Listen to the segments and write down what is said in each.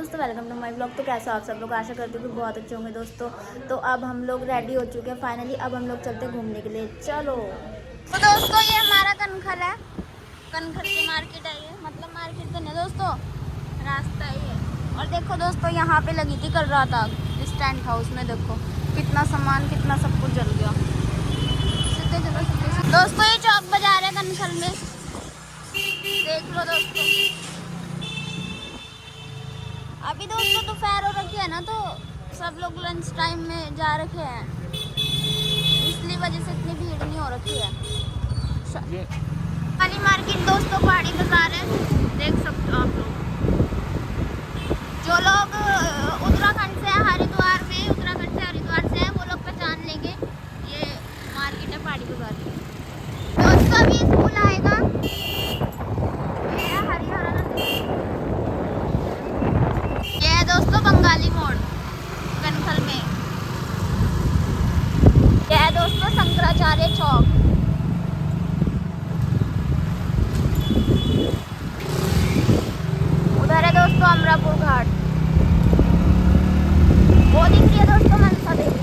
दोस्तों, welcome to my blog. तो कैसे हो आप सब लोग? आशा करती हूँ कि बहुत अच्छे होंगे दोस्तों। तो अब हम लोग रेडी हो चुके हैं फाइनली। अब हम लोग चलते हैं घूमने के लिए। चलो तो दोस्तों ये हमारा कनखल है। कनखल की मार्केट है ये, मतलब मार्केट तो नहीं दोस्तों, रास्ता ही है। और देखो दोस्तों, यहाँ पे लगी थी कल रात आग इस टेंट हाउस में। देखो कितना सामान, कितना सब कुछ जल गया। सीधे चलो, सीधे। दोस्तों ये चौक बाजार है कनखल में, देख लो दोस्तों। अभी दोस्तों दोपहर हो रखी है ना, तो सब लोग लंच टाइम में जा रखे हैं, इसलिए वजह से इतनी भीड़ नहीं हो रखी है। वाली मार्केट दोस्तों पहाड़ी बाजार है, देख सकते हो आप लोग। जो लोग उत्तराखंड से हरिद्वार में, उत्तराखंड से हरिद्वार से हैं, वो लोग पहचान लेंगे ये मार्केट है पहाड़ी बाजार की। दोस्तों अभी स्कूल आएगा, ये है दोस्तों बंगाली मोड़ कनखल में। यह है दोस्तों शंकराचार्य चौक। उधर है दोस्तों अमरापुर घाट। वो दिख रही है दोस्तों मनसा देवी।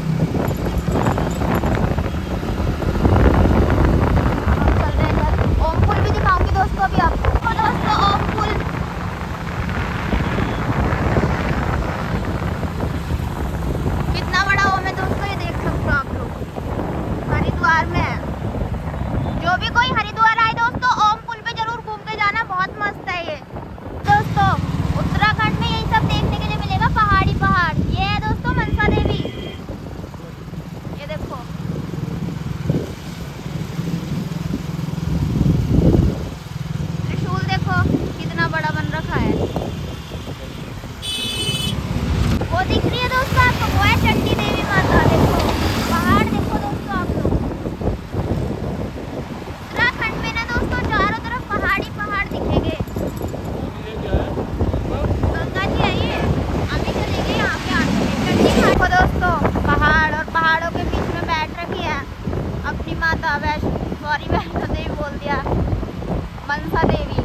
हम चल रहे हैं इधर। ओम पुल भी दिखाऊंगी दोस्तों अभी आपको। तो दोस्तों ओम पुल, कितना बड़ा ओम है दोस्तों, ये देख सकते हो आप लोग। हरिद्वार में है। जो भी कोई हरिद्वार आए दोस्तों, ओम पुल पे जरूर घूम के जाना, बहुत मस्त है ये। दोस्तों उत्तराखंड में यही सब देखने के लिए मिलेगा, पहाड़ी पहाड़। ये है दोस्तों मनसा देवी, ये देखो। त्रिशूल देखो कितना बड़ा बन रखा है। वो दिख रही है दोस्तों आपको, वो है चंडी देवी माता। देखो पहाड़ देखो दोस्तों आप लोग। उत्तराखंड में ना दोस्तों चारों तरफ पहाड़ी पहाड़ दिखेंगे। गंगा जी है ये, अभी चलेंगे यहाँ पे आगे चंडी घाट को दोस्तों। पहाड़ और पहाड़ों के बीच में बैठ रखी है अपनी माता वैष्णो देवी बोल दिया, मनसा देवी।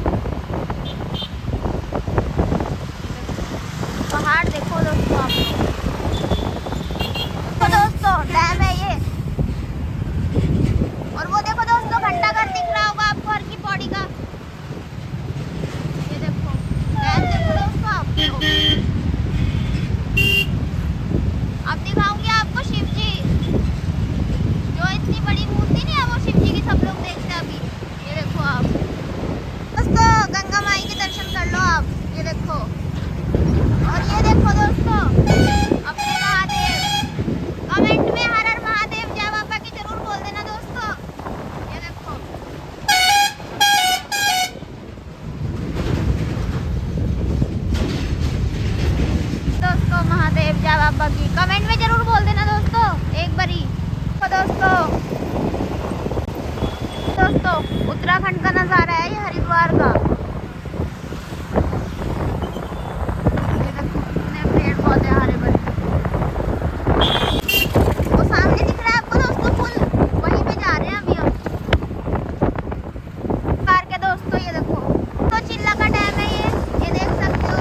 पहाड़ देखो दोस्तों आप लोग। तो दोस्तों डैम है ये। और वो देखो दोस्तों घंटाघर दिख रहा होगा आपको, हर की पौड़ी का। ये देखो डैम देखो दोस्तों आपको। अब दिखाऊंगी आपको शिव जी, जो इतनी बड़ी मूर्ति नहीं है, वो शिव जी की सब लोग देखते हैं अभी। ये देखो आप दोस्तों, गंगा माई के दर्शन कर लो आप। ये देखो, और ये देखो दोस्तों अपने महादेव। कमेंट में हर हर महादेव जय बाबा की जरूर बोल देना दोस्तों। ये देखो दोस्तों महादेव जय बाबा की कमेंट में जरूर बोल देना दोस्तों एक बारी। तो दोस्तों उत्तराखंड का नज़ारा है ये, हरिद्वार का। ये देखो कितने पेड़ पौधे हरे भरे। वो सामने दिख रहा है आपको दोस्तों पुल, वहीं पे जा रहे हैं अभी हम। पार के दोस्तों ये देखो, तो चिल्ला का डैम है ये देख सकते हो।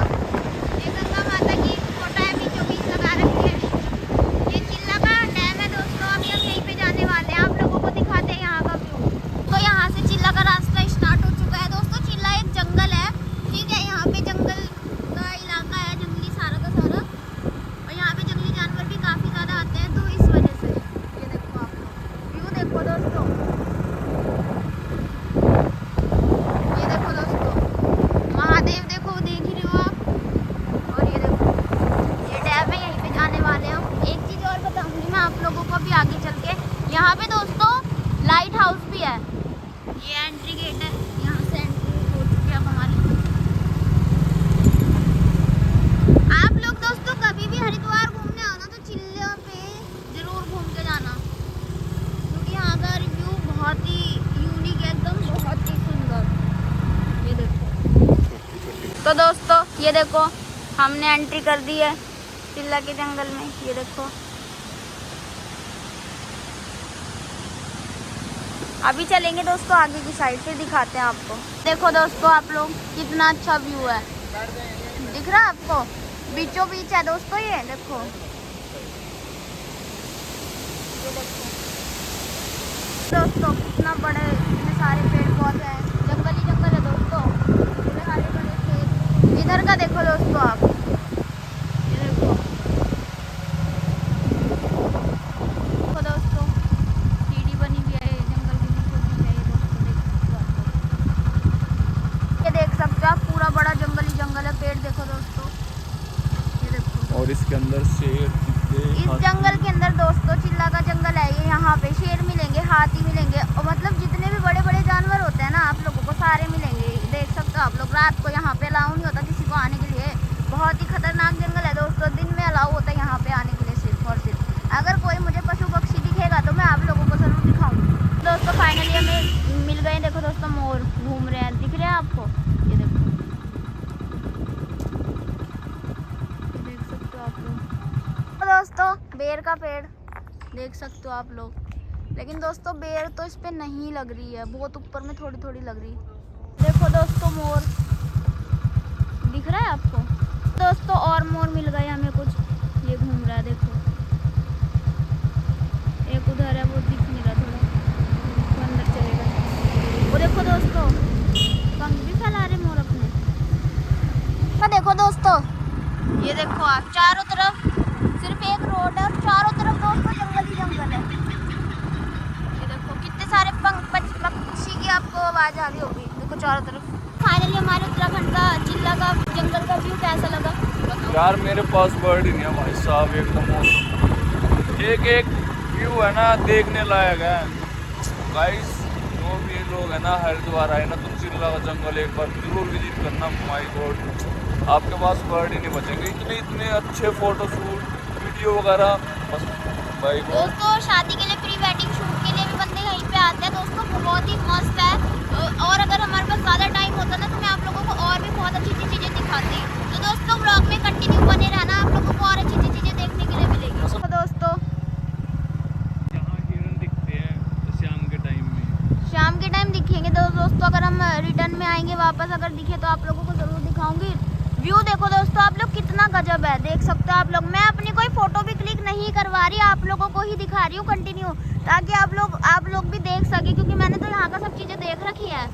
ये गंगा माता की फोटो है, बीचों बीच लगा रखी है। ये चिल्ला का डैम है दोस्तों। अभी हम यहीं पे जाने वाले हैं, आप लोगों को दिखाते हैं यहाँ का व्यू। तो यहाँ से चिल्ला का रास्ता स्टार्ट हो चुका है दोस्तों। चिल्ला एक जंगल है, ठीक है, यहाँ पे जंगल का इलाका है, जंगली सारा का सारा। और यहाँ पे जंगली जानवर भी काफी ज्यादा आते हैं, तो इस वजह से। ये देखो आप व्यू देखो दोस्तों। ये देखो दोस्तों महादेव देखो, देख ही रहे हो आप। और ये देखो ये डैम है, यहीं पे जाने वाले हैं हम। एक चीज और बताऊंगी मैं आप लोगों को अभी आगे चल के। यहाँ पे दोस्तों लाइट हाउस भी है। ये एंट्री गेट है, यहाँ से एंट्री हो चुकी है अब हमारी। आप लोग दोस्तों कभी भी हरिद्वार घूमने आओ ना, तो चिल्ले पे जरूर घूम के जाना, क्योंकि यहाँ का रिव्यू बहुत ही यूनिक है, एकदम बहुत ही सुंदर। ये देखो तो दोस्तों, ये देखो हमने एंट्री कर दी है चिल्ला के जंगल में। ये देखो अभी चलेंगे दोस्तों आगे की साइड, फिर दिखाते हैं आपको। देखो दोस्तों आप लोग, कितना अच्छा व्यू है, दिख रहा है आपको? बीचों बीच है दोस्तों, ये देखो, ये देखो दोस्तों कितना बड़े, इतने सारे पेड़ पौधे हैं, जंगल ही जंगल है दोस्तों, पूरे हरे भरे खेत। इधर का देखो दोस्तों आप, ये देखो, देखो दोस्तों सीढ़ी बनी हुई है, जंगल के बीचों बीच है ये दोस्तों, ये देख सकते हो आप, पूरा बड़ा जंगल ही जंगल है, पेड़ देखो दोस्तों, ये देखो। और इसके अंदर शेर, इस जंगल के अंदर दोस्तों चिल्ला का जंगल है ये, यहाँ पे शेर मिलेंगे, हाथी मिलेंगे, और मतलब जितने भी बड़े बड़े जानवर होते हैं ना आप लोगों को सारे मिलेंगे। देख सकते हो आप लोग, रात को यहाँ पे अलाउ नहीं होता किसी को आने के लिए, बहुत ही खतरनाक जंगल है दोस्तों। दिन में अलाउ होता है यहाँ पे आने के लिए सिर्फ और सिर्फ। अगर कोई मुझे पशु पक्षी दिखेगा तो मैं आप लोगों को जरूर दिखाऊंगी दोस्तों। फाइनली हमें मिल गए, देखो दोस्तों मोर घूम रहे हैं, दिख रहे हैं आपको, ये देखो, देख सकते हो आप लोग। दोस्तों बेर का पेड़ देख सकते हो आप लोग, लेकिन दोस्तों बेर तो इस पे नहीं लग रही है, बहुत ऊपर में थोड़ी थोड़ी लग रही है। देखो दोस्तों मोर दिख रहा है आपको दोस्तों, और मोर मिल गए हमें कुछ, ये घूम रहा है देखो, एक उधर है वो दिख नहीं रहा, थोड़ा वो अंदर चलेगा। वो देखो दोस्तों पंख भी फैला रहे मोर अपने। तो देखो दोस्तों, ये देखो आप, चारों तरफ सिर्फ एक रोड है और चारों तरफ दोस्तों जंगल ही जंगल है। ये देखो कितने सारे पक्षी की आपको आवाज आ रही होगी, देखो चारों तरफ। फाइनली हमारे उत्तराखंड का चिल्ला का जंगल का व्यू कैसा लगा? यार मेरे पास वर्ड ही नहीं है भाई साहब, एकदम मौसम एक एक व्यू है ना देखने लायक है। गाइस जो भी लोग है ना हरिद्वार आए ना तो चिल्ला का जंगल एक बार जरूर विजिट करना। माय गॉड, आपके पास वर्ड ही नहीं बचेंगे, इतने इतने अच्छे फोटो शूट वीडियो वगैरह, बस भाई दोस्तों शादी के लिए प्री वेडिंग शूट के लिए भी बंदे यहीं पे आते हैं दोस्तों, बहुत ही मस्त है। और अगर हमारे पास ज़्यादा टाइम होता ना तो मैं आप लोगों को और भी बहुत अच्छी अच्छी चीज़ें दिखाती। तो दोस्तों व्लॉग में कंटिन्यू बने रहना, आप लोगों को और अच्छी अच्छी चीज़ें देखने के लिए मिलेगी। तो दोस्तों यहाँ हिरन दिखते हैं तो शाम के टाइम में, शाम के टाइम दिखेंगे तो दोस्तों, अगर हम रिटर्न में आएंगे वापस अगर दिखे तो आप लोगों को ज़रूर दिखाऊंगी। व्यू देखो दोस्तों आप लोग कितना गजब है, देख सकते हो आप लोग। मैं अपनी कोई फोटो भी क्लिक नहीं करवा रही, आप लोगों को ही दिखा रही हूँ कंटिन्यू, ताकि आप लोग भी देख सके, क्योंकि मैंने तो यहाँ का सब चीज़ें देख रखी है।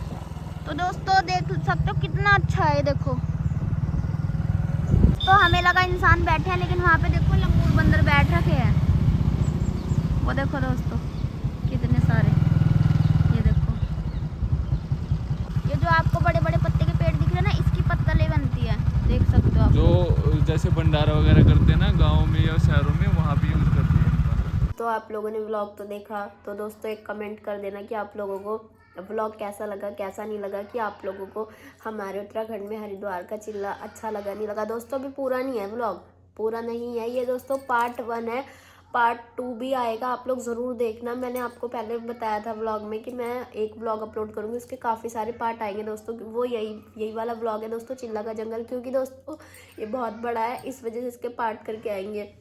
तो दोस्तों देख सकते हो कितना अच्छा है, देखो। तो हमें लगा इंसान बैठे हैं, लेकिन वहाँ पे देखो लंगूर बंदर बैठ रखे हैं, वो देखो दोस्तों कितने सारे। ये देखो, ये जो आपको बड़े बड़े पत्ते के पेड़ दिख रहे हैं ना, इसकी पत्तलें बनती है, देख सकते हो आप। जो जैसे भंडारा वगैरह करते हैं ना गाँव में या शहरों में, वहाँ भी यूज़ करते हैं इनका। तो आप लोगों ने व्लॉग तो देखा, तो दोस्तों एक कमेंट कर देना कि आप लोगों को व्लॉग कैसा लगा, कैसा नहीं लगा, कि आप लोगों को हमारे उत्तराखंड में हरिद्वार का चिल्ला अच्छा लगा नहीं लगा। दोस्तों अभी पूरा नहीं है व्लॉग, पूरा नहीं है ये दोस्तों, पार्ट 1 है, पार्ट 2 भी आएगा, आप लोग ज़रूर देखना। मैंने आपको पहले बताया था व्लॉग में कि मैं एक व्लॉग अपलोड करूँगी, उसके काफ़ी सारे पार्ट आएंगे दोस्तों। वो यही वाला व्लॉग है दोस्तों, चिल्ला का जंगल, क्योंकि दोस्तों ये बहुत बड़ा है, इस वजह से इसके पार्ट करके आएंगे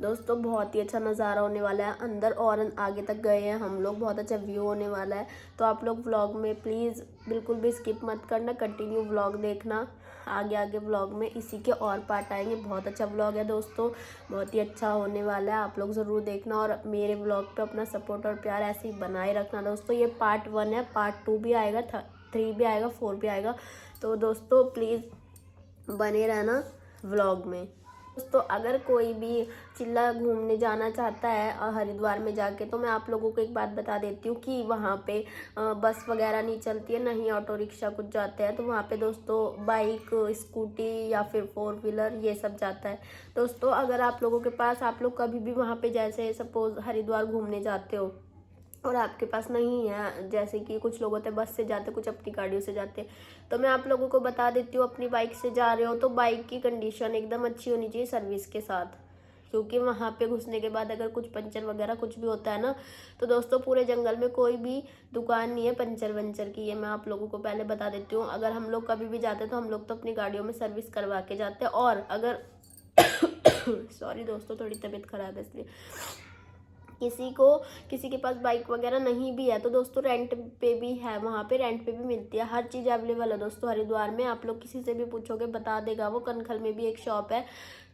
दोस्तों। बहुत ही अच्छा नज़ारा होने वाला है, अंदर और आगे तक गए हैं हम लोग, बहुत अच्छा व्यू होने वाला है। तो आप लोग व्लॉग में प्लीज़ बिल्कुल भी स्किप मत करना, कंटिन्यू व्लॉग देखना। आगे आगे व्लॉग में इसी के और पार्ट आएंगे, बहुत अच्छा व्लॉग है दोस्तों, बहुत ही अच्छा होने वाला है, आप लोग ज़रूर देखना। और मेरे व्लॉग पे अपना सपोर्ट और प्यार ऐसे ही बनाए रखना दोस्तों। ये पार्ट 1 है, पार्ट 2 भी आएगा, 3 भी आएगा, 4 भी आएगा। तो दोस्तों प्लीज़ बने रहना व्लॉग में। दोस्तों अगर कोई भी चिल्ला घूमने जाना चाहता है हरिद्वार में जाके, तो मैं आप लोगों को एक बात बता देती हूँ कि वहाँ पे बस वगैरह नहीं चलती है, नहीं ऑटो रिक्शा कुछ जाते हैं। तो वहाँ पे दोस्तों बाइक, स्कूटी या फिर 4 व्हीलर ये सब जाता है दोस्तों। अगर आप लोगों के पास, आप लोग कभी भी वहाँ पे जैसे सपोज़ हरिद्वार घूमने जाते हो और आपके पास नहीं है, जैसे कि कुछ लोग होते हैं बस से जाते, कुछ अपनी गाड़ियों से जाते, तो मैं आप लोगों को बता देती हूँ, अपनी बाइक से जा रहे हो तो बाइक की कंडीशन एकदम अच्छी होनी चाहिए सर्विस के साथ, क्योंकि वहाँ पे घुसने के बाद अगर कुछ पंचर वगैरह कुछ भी होता है ना, तो दोस्तों पूरे जंगल में कोई भी दुकान नहीं है पंचर वंचर की, ये मैं आप लोगों को पहले बता देती हूँ। अगर हम लोग कभी भी जाते हैं तो हम लोग तो अपनी गाड़ियों में सर्विस करवा के जाते हैं। और अगर सॉरी दोस्तों थोड़ी तबीयत खराब है इसलिए, किसी के पास बाइक वगैरह नहीं भी है तो दोस्तों रेंट पे भी है, वहाँ पे रेंट पे भी मिलती है, हर चीज़ अवेलेबल है दोस्तों हरिद्वार में। आप लोग किसी से भी पूछोगे बता देगा वो। कनखल में भी एक शॉप है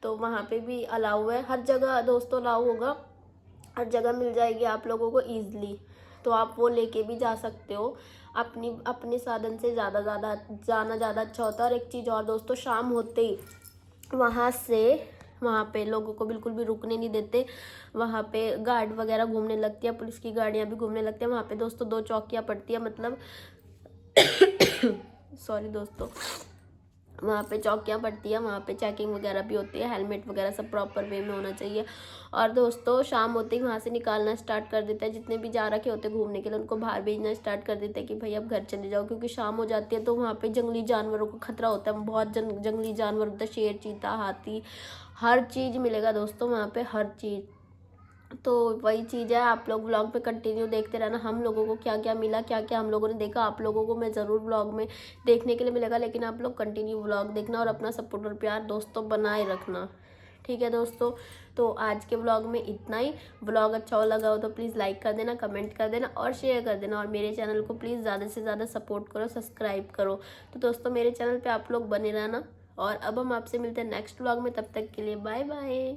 तो वहाँ पे भी अलाउ है, हर जगह दोस्तों अलाउ होगा, हर जगह मिल जाएगी आप लोगों को ईजिली। तो आप वो लेके भी जा सकते हो, अपने साधन से ज़्यादा जाना ज़्यादा अच्छा होता है। और एक चीज़ और दोस्तों, शाम होते ही वहाँ पे लोगों को बिल्कुल भी रुकने नहीं देते, वहाँ पे गार्ड वगैरह घूमने लगती है, पुलिस की गाड़ियाँ भी घूमने लगती है। वहाँ पे दोस्तों 2 चौकियाँ पड़ती है, मतलब सॉरी दोस्तों, वहाँ पे चौकियाँ पड़ती है, वहाँ पे चेकिंग वगैरह भी होती है, हेलमेट वगैरह सब प्रॉपर वे में होना चाहिए। और दोस्तों शाम होते ही वहाँ से निकालना स्टार्ट कर देता है, जितने भी जा रखे होते घूमने के लिए उनको बाहर भेजना स्टार्ट कर देते हैं कि भाई अब घर चले जाओ, क्योंकि शाम हो जाती है तो वहाँ पे जंगली जानवरों को खतरा होता है, बहुत जंगली जानवर होता है, शेर, चीता, हाथी, हर चीज़ मिलेगा दोस्तों वहाँ पे, हर चीज़। तो वही चीज़ है, आप लोग व्लॉग पे कंटिन्यू देखते रहना, हम लोगों को क्या क्या मिला, क्या क्या हम लोगों ने देखा, आप लोगों को मैं ज़रूर व्लॉग में देखने के लिए मिलेगा। लेकिन आप लोग कंटिन्यू व्लॉग देखना और अपना सपोर्ट और प्यार दोस्तों बनाए रखना, ठीक है दोस्तों। तो आज के व्लॉग में इतना ही। व्लॉग अच्छा लगा हो तो प्लीज़ लाइक कर देना, कमेंट कर देना और शेयर कर देना। और मेरे चैनल को प्लीज़ ज़्यादा से ज़्यादा सपोर्ट करो, सब्सक्राइब करो। तो दोस्तों मेरे चैनल पर आप लोग बने रहना। और अब हम आपसे मिलते हैं नेक्स्ट व्लॉग में, तब तक के लिए बाय बाय।